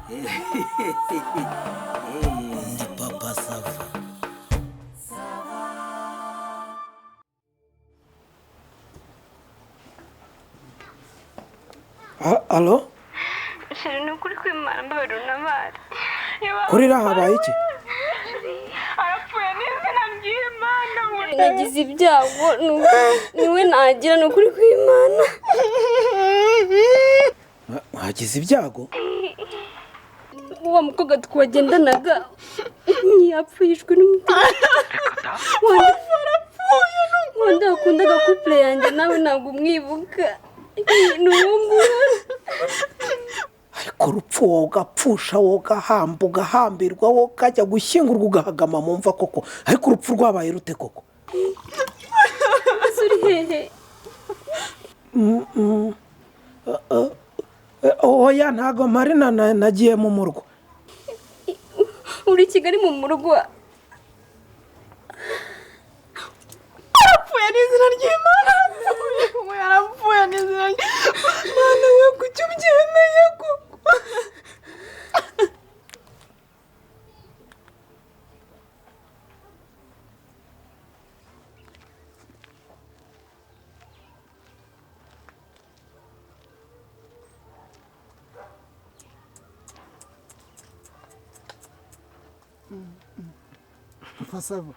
Ndi Papa Sava. Alo? Sheri ni ukuri kwimana mbabarira untabara. Kurira habaye iki? Arapfuye n'izina ry'Imana. Nagize ibyago niwe nagira ni ukuri kwimana. Wagize ibyago? Wa mukobwa twagendanaga yapfuyishwe n'umutima. Wanda wakundaga couple yanjye nawe ntabwo umwibuka. Ariko urupfu wowe ugapfusha wowe ugahamba ugahambirwa wowe ukajya gushyingurwa ugahagama mu mva koko, ariko urupfu rwabaye rute koko? Uri hehe? Oya ntago mpari nagiye mu murwa. Uri Kigali mu murwa? Arapfuye n'izina ry'Imana. Yarapfuye n'izina ry'Imana. We kuki ubyemeye ko? Papa Sava.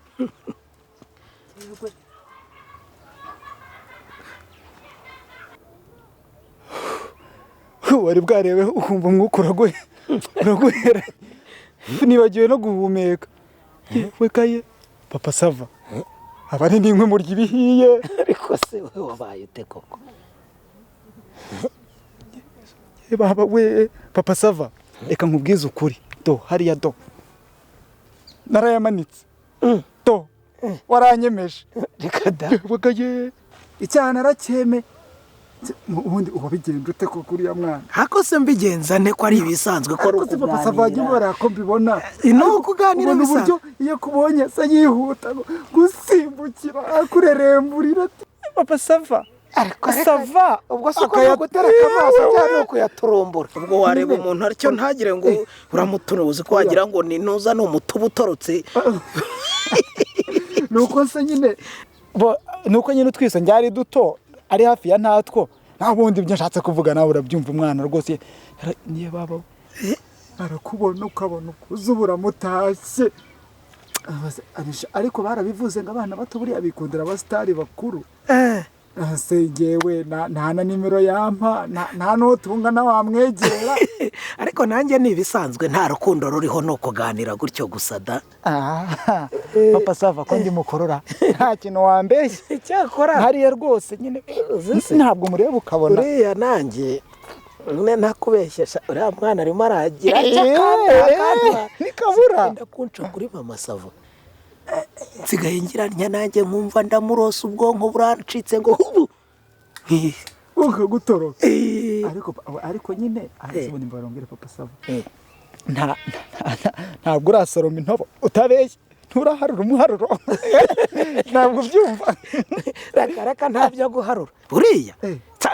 Wari bwarebe ukumva umwuka uraguhera nibagiwe no guhumeka. We kaye Papa Sava. Abari n'inkwe murya ibihiye. Ariko se wowe wabaye ute koko? Baba we Papa Sava. Reka nkubwize ukuri. Do hariya do. Narayamanitse. Do. Waranyemeje. Reka da. Bagaye. Icyana aracyeme. Ubundi ubabigenje ute ko kuri ya mwana? Hako se mbigenza nte ko ari ibisanzwe ko ari ukuganira. Papa Sava nyibara ko mbibona. Ino kuganira bisanzwe. Iyo kubonye se yihuta gusimbukira akureremburira. Papa Sava. Ariko Sava ubwo se ko gutereka amaso cyane uko yaturombora. Ubwo wareba umuntu aricyo ntagire ngo uramuturuzi ko wagira ngo ni ntuza no mutubu utorotse. Nuko se nyine nuko nyine twise njyari duto ari hafi ya ntatwo nta bundi byo nshatse kuvuga nawe urabyumva umwana rwose niye baba arakubona ukabona ukuzubura mutashye ariko barabivuze ngo abana bato buri abikundira abastari bakuru sengewe nta na nimero yampa nta n'utunga na wamwegera ariko nanjye ni ibisanzwe nta rukundo ruriho no kuganira gutyo gusa da. Papa Sava ko ndi mukorora nta kintu wambeshye cyakora hariya rwose nyine ntabwo mureba ukabona uriya nanjye ntakubeshyesha uriya mwana arimo aragira nikabura ndakunca kuri Mama Sava. Nsigaye ngiranya nanjye nkumva ndamurosa ubwonko burancitse ngo hubu ukagutoroka ariko nyine arasubona imbarongere Papa Sava ntabwo urasoroma intobo utabeshye nturaharura umuharuro ntabwo ubyumva reka ntabyo guharura uriya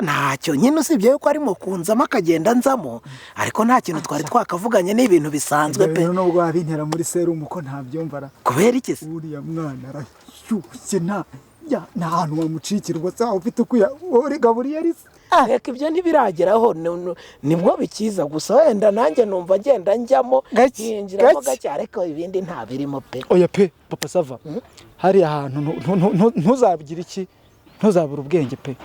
ntacyo nyine usibye yuko arimo kunzamo akagenda nzamo ariko nta kintu twari twakavuganye n'ibintu bisanzwe pe. Nubwo wabintera muri serumu ko ntabyumvara kubera iki se? Uriya mwana arashyushye nta hantu wamucikira ubwo ufite ukuya uri Gaburiyeli se. Reka ibyo ntibirageraho nibwo bikiza gusa wenda nanjye numva agenda njyamo yinjiramo gake ariko ibindi nta birimo pe. Oya pe Papa Sava hariya hantu ntuzabugira iki ntuzabura ubwenge pe.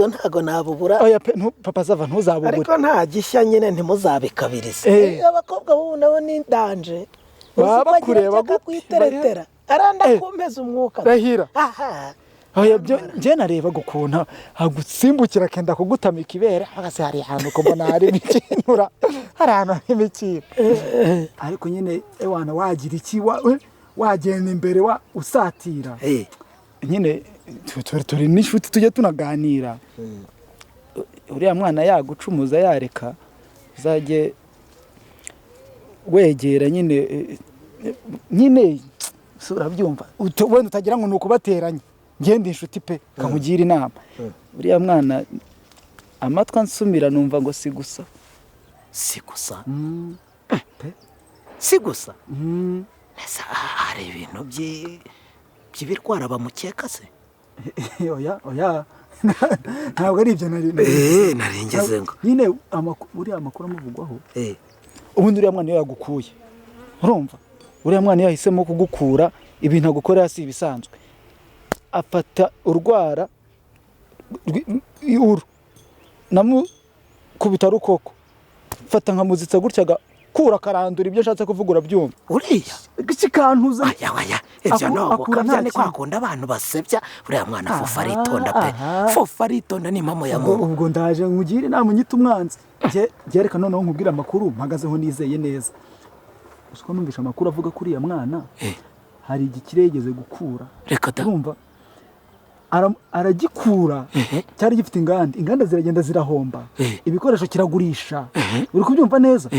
ntabwo nabubura. Oya pe Papa Sava ntuzabubura ariko nta gishya nyine ntimuzabikabirize. Abakobwa bo nabo ni danje baba kureba kwiteretera aranda kumeza umwuka rahira. Oya byo nje nareba gukunta hagusimbukira kenda kugutamika ibere agase hari ahantu ko mbona hari imikinura hari ahantu imikira ariko nyine ewana wagira iki wagenda imbere usatira nyine turi n'ishuti tujye tunaganira. Uriya mwana yagucumuza yareka uzajye wegera nyine sura byumva wenda utagira ngo nukubateranya ngende inshuti pe kamugira inama. Uriya mwana amatwi ansumira numva ngo si gusa si gusa si gusa ese hari ibintu by'ibirwara bamukeka se oya ntabwo ari ibyo nari ngeze ngo nyine uriya amakuru amuvugwaho ubundi uriya mwana iyo yagukuye urumva uriya mwana iyo yahisemo kugukura ibintu agukorera si ibisanzwe afata urwara uru namukubita rukoko fata nkamuzitsa gutya agakura akarandura ibyo ashatse kuvuga urabyumva uriya ikikantuza aya ibyo ntabwo kabyane kwakunda abantu basebya uriya mwana fofa aritonda pe fofa aritonda ni impamo ya muntu ubwo ndaje nkugire inama unyita umwanzi reka noneho nkubwira amakuru mpagazeho nizeye neza uko numvisha amakuru avuga kuri uriya mwana hari igikire yigeze gukura reka da urumva aragikura cyari gifite inganda ziragenda zirahomba ibikoresho kiragurisha uri kubyumva neza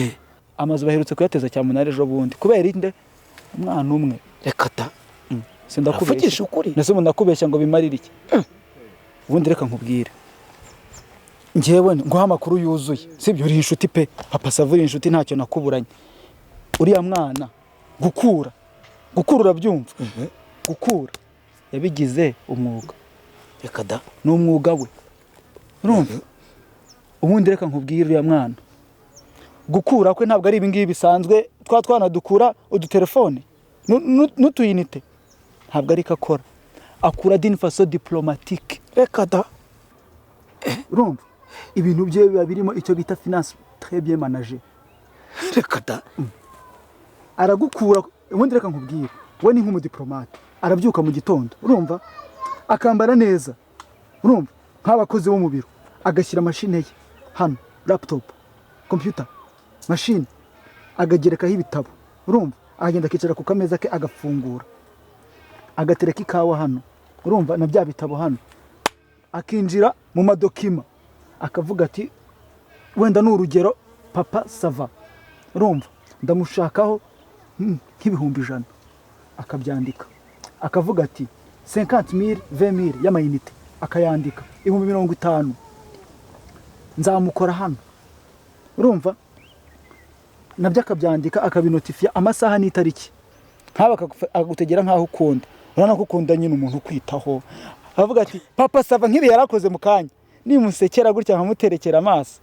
amazu baherutse kuyateza cyamunara ejo bundi kubera inde umwana umwe reka da sindakubeshya ukuri nese umuntu akubeshya ngo bimarire iki ubundi reka nkubwire njyewe nguha amakuru yuzuye sibyo uri inshuti pe papa savuri inshuti ntacyo nakuburanye uriya mwana gukura urabyumva gukura yabigize umwuga reka da ni umwuga we urumva ubundi reka nkubwire uriya mwana gukura kwe ntabwo ari ibingibi bisanzwe twanadukura udutelefone n'utuyinite ntabwo ari ko akora akura d'une façon diplomatique reka da urumva ibintu bye biba birimo icyo bita finance très bien managée reka da aragukura ubundi reka nkubwire we ni nk'umudiplomate arabyuka mu gitondo urumva akambara neza urumva nk'abakozi bo mu biro agashyira mashine ye hano laptop computer mashine agagerekaho ibitabo urumva agenda akicara ku kameza ke agafungura agatereka ikawa hano urumva na bya bitabo hano akinjira mu madokima akavuga ati wenda ni urugero papa sava urumva ndamushakaho nk'ibihumbi 100 akabyandika akavuga ati 50,000 20,000 y'amayinite akayandika 50,000 nzamukora hano urumva nabyo akabyandika akabinotifiya amasaha n'itariki nkaba akagutegera nkaho ukunda urabona ko ukunda nyine umuntu ukwitaho avuga ati papa sava nk'ibi yarakoze mu kanya nimusekera gutya nkamuterekera amaso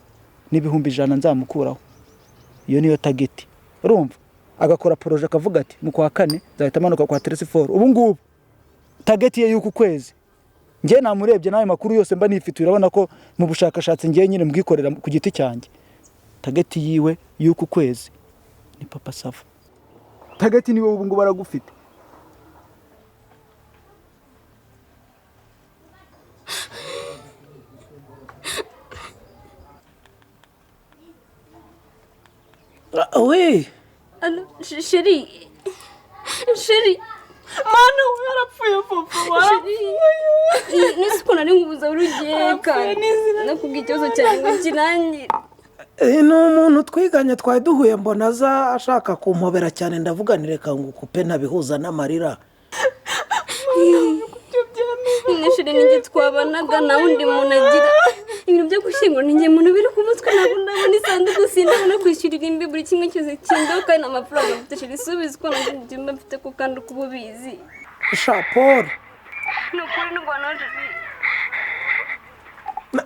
ni 100,000 nzamukuraho iyo niyo target urumva agakora projet akavuga ati mu kwa 4 nzahita manuka kwa Tresfor ubu ngubu target ye yuko kwezi ngiye namurebye nawe makuru yose mba nifite urabona ko mu bushakashatsi ngiye nyine mbwikorera ku giti cyanjye target yiwe yuko kwezi ni papa sava target niwe ubu ngubu baragufite oui Chérie Mana yarapfuye papa warapfuye nisi ko nari ngubuza urugeka nakubwiye ikibazo cyane ngo kinangire ni umuntu twiganye twari duhuye mbona aza ashaka kumpobera cyane ndavuganire reka ngo ukupe ntabihuza n'amarira Chérie ninjye twabanaga na undi muntu agira ibintu byo gushyingura ninjye muntu biri ku mutwe ntabwo ndabona isanduku sindabona kwishyurira imbi buri kimwe cyose kindoka n'amafaranga mfite Chérie subiza ko nabyo mfite ko kandi uko ubizi Paul ni ukuri ndwana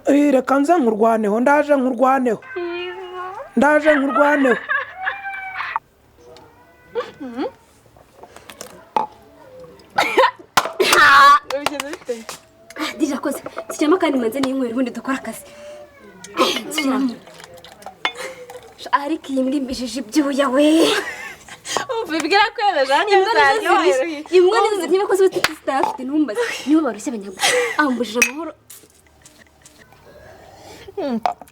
reka nze nkurwaneho ndaje nkurwaneho Dija koze sijama kandi manze n'inkwera ubundi dukora akazi ariko iyi mbwa imbijije ibyuya we ubibwira ko yaje imbwa nizo niba koze utafite numbaze nibo barushye abanyagwa ambujije amahoro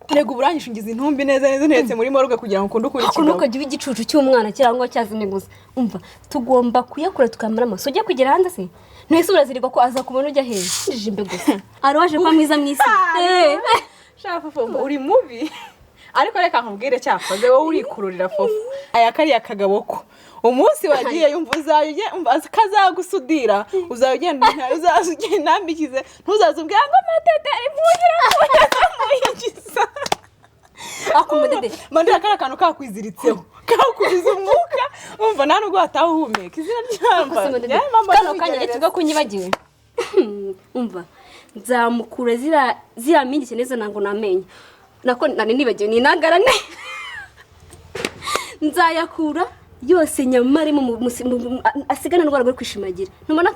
Rego buranyishingiza intumbi neza ntetse muri moruga kugira ngo ukunde ukuri kigabo ukajya igicucu cy'umwana cyangwa cyazine gusa umva tugomba kuyakura tukamara amaso ujye kugera hanze se ntese urazirirwa ko aza kubona ujya hehe njije imbe gusa araje kwa mwiza mwisi shafa fofo uri mubi ariko reka nkubwire cyakoze wowe urikururira fofo aya kariya kagabo ko umunsi wagiye yumva uzayuge kazagusudira uzagenda uzazugenda nambikize ntuzazubwira ngo matete ari muhira wiyigiza akumudede mandira kara kantu kakwiziritseho kakubiza umwuka umva nta nubwo watahumeka izina ryamba kano kanya gituga kunyibagiwe umva nzamukura zira mingike neza nango namenye nako nani nibagiwe ni nagarane nzayakura yose nyamari asigana ndwara rwo kwishimagira ntumona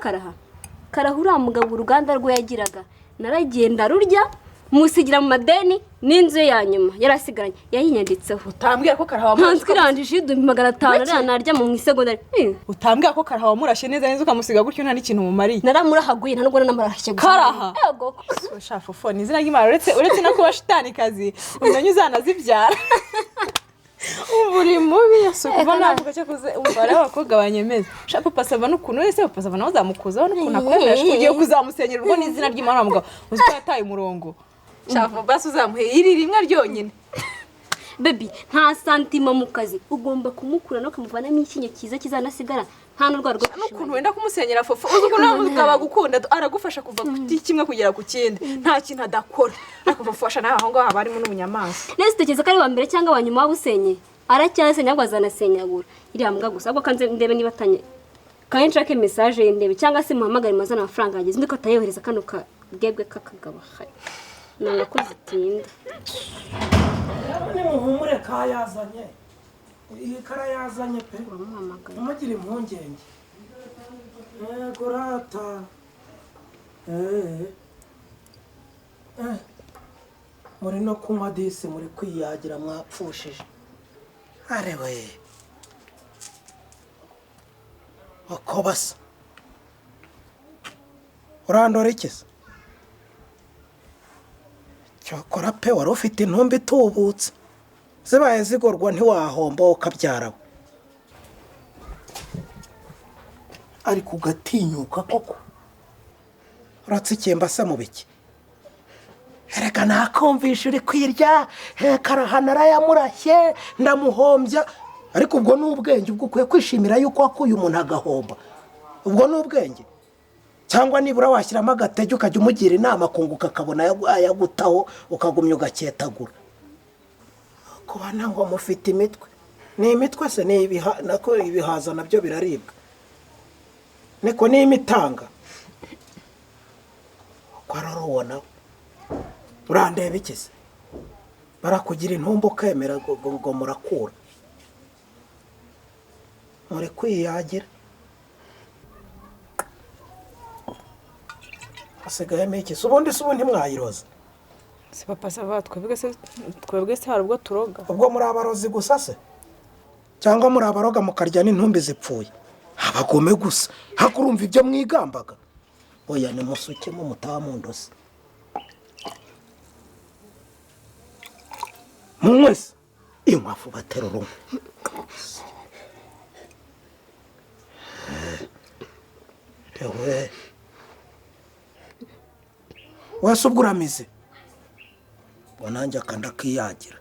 karahura mugabo uruganda rwo yagiraga naragenda rurya musigira mu madeni n'inzu ya nyuma yarasigaranye yayinyanditseho utambwiye ko karahawa ntanzwiranjije 500 narya mu isegondari utambwiye ko karahawa murashe neza neza ukamusiga gutyo nta n'ikintu mumari naramurahaguye nta nubwo namurashye karaha yego shafu fone izina ry'Imana uretse no kuba shitani kazi umenye uzanazibyara uri mubi yasukuva navuga cyo kuze ubara abakobwa banyemeza shapu pasava n'ukuntu wese pasava nawe uzamukuzaho n'ukuntu akwemesha kugiye kuzamusenyera ubwo n'izina ry'Imana mugabo uziko yataye umurongo shafu basi uzamuhe iri rimwe ryonyine baby nta santima mu kazi ugomba kumukura no kumuvanamo ikinye kiza kizanasigara nta n'urwara rwo n'ukuntu wenda kumusenyera fofu uzuko namugaba gukunda aragufasha kuva ku kimwe kugera ku kindi nta kintu adakora akufasha naho aho ngaho harimo n'umunyamaswa nese tekeza kari wa mbere cyangwa wa nyuma wabusenye aracyasenya ngo azanasenyagura iri hamwe gusa ahubwo kanze ndebe niba tanye kandi nshake message ndebe cyangwa se muhamagare mazana amafaranga ageze ndiko tayohereza kano kagebwe kakagaba nanga kuzitinda ni muhumure kayazanye iyi karayazanye pe umugire impungenge yego rata muri no kunywa disi muri kwiyagira mwapfushije arewe uko basa urandora ikisa cyokora pe wari ufite intumbi itubutse zibaye zigorwa ntiwahomba ukabyarawe ariko ugatinyuka koko uratsikemba se mu biki erega nakumvisha uri kwirya karahana arayamurashye ndamuhombya ariko ubwo ni ubwenge ubwo ukwiye kwishimira yuko wakuye umuntu agahomba ubwo ni ubwenge cyangwa nibura washyiramo agatege ukajya umugira inama kunguka akabona ayagutaho ukagumya ugaketagura kubana ngo mufite imitwe ni imitwe se ni ibihaza nabyo biraribwa niko ni imitanga uko ararubona urandeba ikize barakugira intumbu ukemera ngo murakura muri kwiyagira hasigayemo ikisi ubundi ntimwayiroza si papa sava twebwe se hari ubwo turoga ubwo muri abarozi gusa se cyangwa muri abaroga mukarya n'intumbi zipfuye abagome gusa hakurumva ibyo mwigambaga oya ni musukemo mutaha mu ndosi mwese inkwafu batera urumwe ewe wese ubwo uramize ngo nanjye akanda kiyagira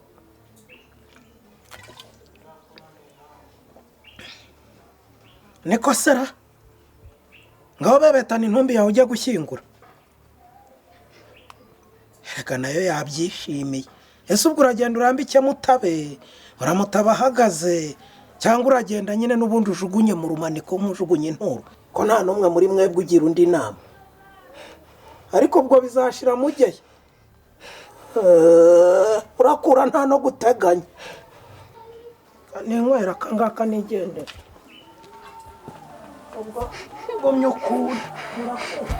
niko sera ngaho bebetana intumbi yawe ujya gushyingura reka nayo yabyishimiye ese ubwo uragenda urambike mutabe uramutaba ahagaze cyangwa uragenda nyine n'ubundi ujugunye mu rumaniko nk'ujugunye inturo ko nta n'umwe muri mwebwe ugira undi nama ariko ubwo bizashira mujyeye urakura nta no guteganya ninywera akangaka nigendera ubwo ngomye ukura urakura